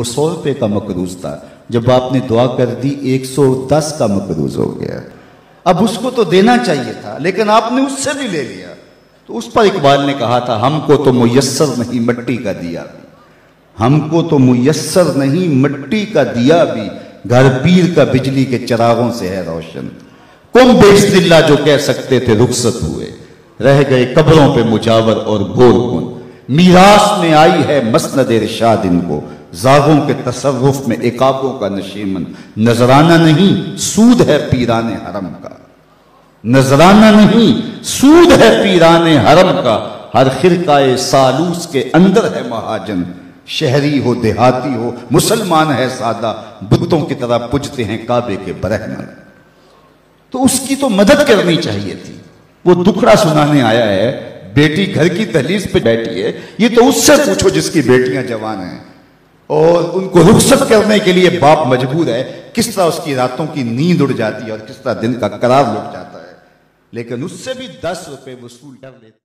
وہ 100 روپے کا مقروض تھا، جب آپ نے دعا کر دی 110 کا مقروض ہو گیا۔ اب اس کو تو دینا چاہیے تھا لیکن آپ نے اس سے بھی لے لیا۔ تو اس پر اقبال نے کہا تھا ہم کو تو میسر نہیں مٹی کا دیا بھی، ہم کو تو میسر نہیں مٹی کا دیا بھی، گھر پیر کا بجلی کے چراغوں سے ہے روشن۔ کم بیشت اللہ جو کہہ سکتے تھے رخصت ہوئے، رہ گئے قبروں پہ مجاور اور گور کن۔ میراث میں آئی ہے مسند ارشاد ان کو، زاغوں کے تصرف میں عقابوں کا نشیمن۔ نذرانہ نہیں سود ہے پیران حرم کا، نذرانہ نہیں سود ہے پیران حرم کا، ہر خرقہ سالوس کے اندر ہے مہاجن۔ شہری ہو دیہاتی ہو مسلمان ہے سادہ، بتوں کی طرح پجتے ہیں کعبے کے برہمن۔ تو اس کی تو مدد کرنی چاہیے تھی۔ وہ دکھڑا سنانے آیا ہے، بیٹی گھر کی دہلیز پہ بیٹھی ہے، یہ تو اس سے پوچھو جس کی بیٹیاں جوان ہیں اور ان کو رخصت کرنے کے لیے باپ مجبور ہے، کس طرح اس کی راتوں کی نیند اڑ جاتی ہے اور کس طرح دن کا قرار لٹ جاتا ہے، لیکن اس سے بھی 10 روپے وصول کر لیتے۔